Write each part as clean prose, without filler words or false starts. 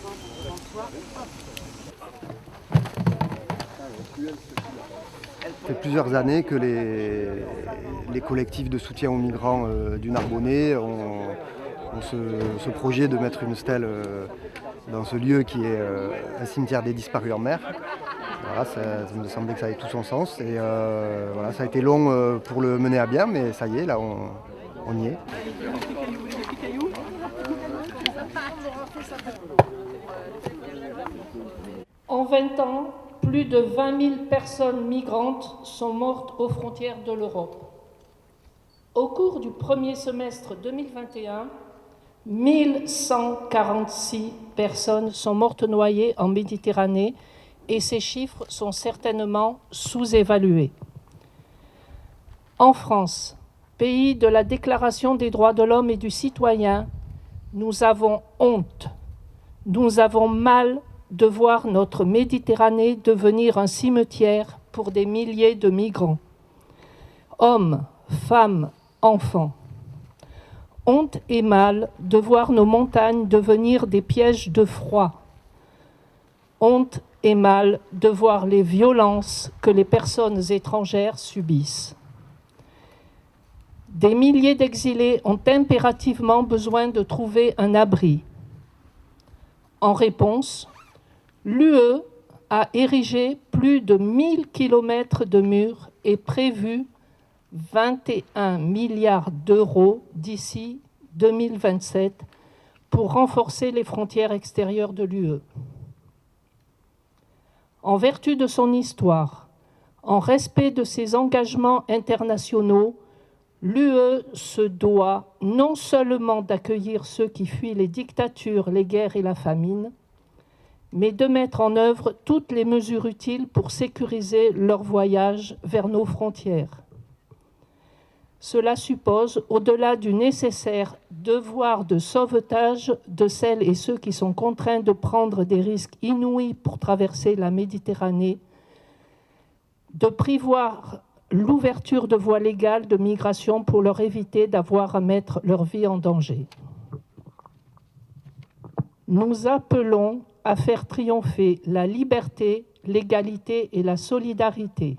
Ça fait plusieurs années que les collectifs de soutien aux migrants du Narbonnais ont ce projet de mettre une stèle dans ce lieu qui est un cimetière des disparus en mer. Voilà, ça me semblait que ça avait tout son sens et voilà, ça a été long pour le mener à bien, mais ça y est, là on y est. En 20 ans, plus de 20 000 personnes migrantes sont mortes aux frontières de l'Europe. Au cours du premier semestre 2021, 1146 personnes sont mortes noyées en Méditerranée et ces chiffres sont certainement sous-évalués. En France, pays de la Déclaration des droits de l'homme et du citoyen, nous avons honte, nous avons mal de voir notre Méditerranée devenir un cimetière pour des milliers de migrants. Hommes, femmes, enfants. Honte et mal de voir nos montagnes devenir des pièges de froid. Honte et mal de voir les violences que les personnes étrangères subissent. Des milliers d'exilés ont impérativement besoin de trouver un abri. En réponse, l'UE a érigé plus de 1000 kilomètres de murs et prévu 21 milliards d'euros d'ici 2027 pour renforcer les frontières extérieures de l'UE. En vertu de son histoire, en respect de ses engagements internationaux, l'UE se doit non seulement d'accueillir ceux qui fuient les dictatures, les guerres et la famine, mais de mettre en œuvre toutes les mesures utiles pour sécuriser leur voyage vers nos frontières. Cela suppose, au-delà du nécessaire devoir de sauvetage de celles et ceux qui sont contraints de prendre des risques inouïs pour traverser la Méditerranée, de prévoir l'ouverture de voies légales de migration pour leur éviter d'avoir à mettre leur vie en danger. Nous appelons à faire triompher la liberté, l'égalité et la solidarité,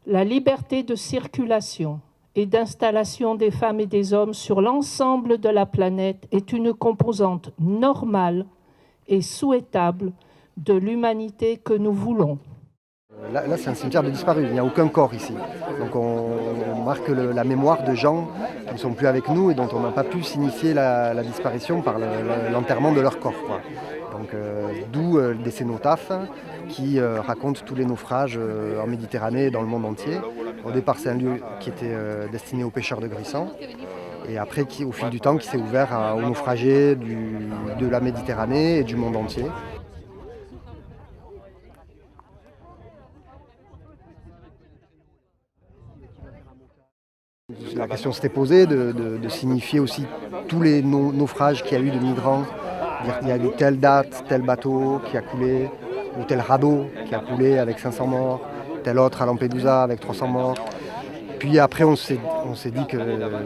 la liberté de circulation et d'installation des femmes et des hommes sur l'ensemble de la planète est une composante normale et souhaitable de l'humanité que nous voulons. Là, c'est un cimetière de disparus, il n'y a aucun corps ici. Donc on marque la mémoire de gens qui ne sont plus avec nous et dont on n'a pas pu signifier la disparition par l'enterrement de leur corps, quoi. Donc d'où des cénotaphes qui racontent tous les naufrages en Méditerranée et dans le monde entier. Au départ, c'est un lieu qui était destiné aux pêcheurs de grissons et après, au fil du temps, qui s'est ouvert aux naufragés de la Méditerranée et du monde entier. La question s'était posée de signifier aussi tous les naufrages qu'il y a eu de migrants. Il y a eu telle date, tel bateau qui a coulé, ou tel radeau qui a coulé avec 500 morts, tel autre à Lampedusa avec 300 morts. Puis après, on s'est dit que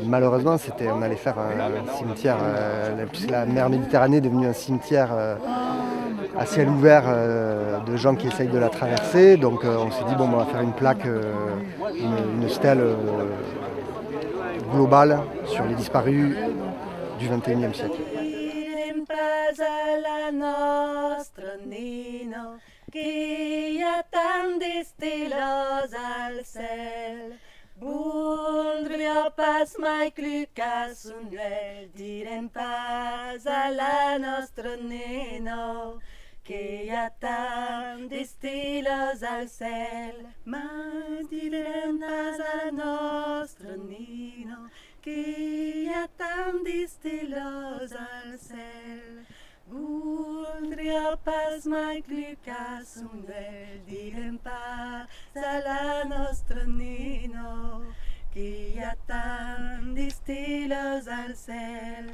malheureusement, on allait faire un cimetière, puisque la mer Méditerranée est devenue un cimetière à ciel ouvert de gens qui essayent de la traverser. Donc on s'est dit, bon, on va faire une plaque, une stèle globale sur les disparus du XXIe siècle. Bundria pas mai clucas unuel, diren pas a la nostra neno, che hi ha tant d'estilos al cel, ma diren pas a la nostra nino, che hi ha tant d'estilos al cel. Voldria pas mai clucas unuel, direm pas a la nostra nino, que hi ha tant d'estilos al cel.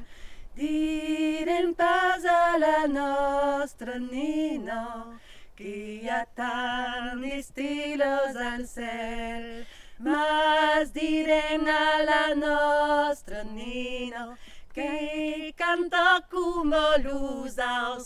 Direm pas a la nostra nino, que hi ha tant d'estilos al cel. Mas direm a la nostra nino, que canta come l'usa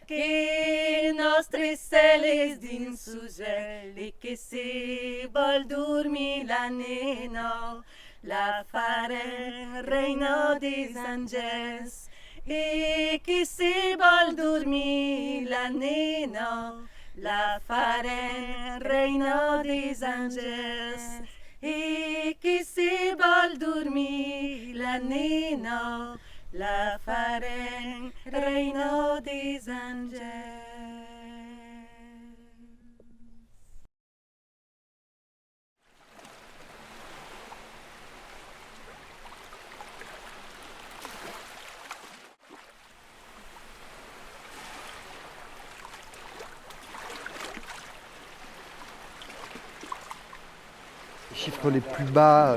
che i nostri celi dins su gel e che si vol dormir la nena la farem reina des angels e che si vol dormir la nena la farem reina des angels e che si vol dormir la nena la farem reina des angels. Les chiffres les plus bas,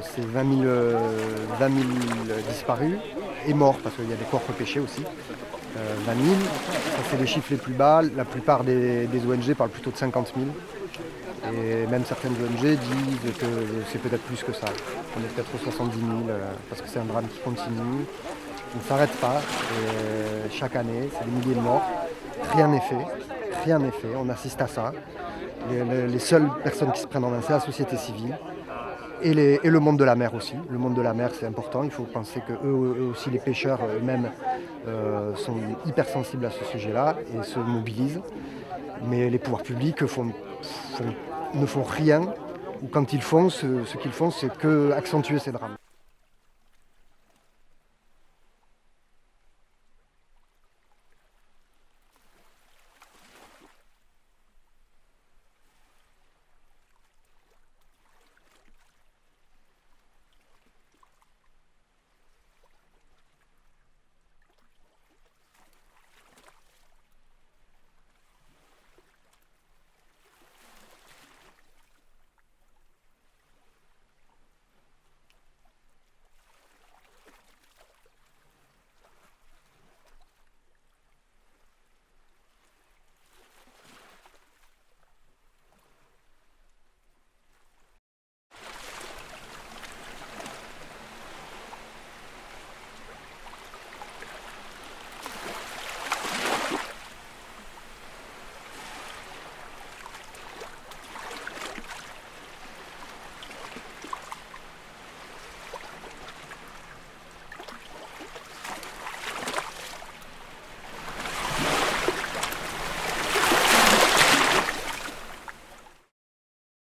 c'est 20 000 disparus et morts, parce qu'il y a des corps repêchés aussi. 20 000, ça c'est les chiffres les plus bas. La plupart des ONG parlent plutôt de 50 000. Et même certaines ONG disent que c'est peut-être plus que ça. On est peut-être aux 70 000, parce que c'est un drame qui continue. On ne s'arrête pas. Et chaque année, c'est des milliers de morts. Rien n'est fait. Rien n'est fait. On assiste à ça. Les seules personnes qui se prennent en main, c'est la société civile et le monde de la mer aussi. Le monde de la mer, c'est important. Il faut penser qu'eux aussi, les pêcheurs eux-mêmes, sont hypersensibles à ce sujet-là et se mobilisent. Mais les pouvoirs publics ne font rien, ou quand ils font, ce qu'ils font, c'est qu'accentuer ces drames.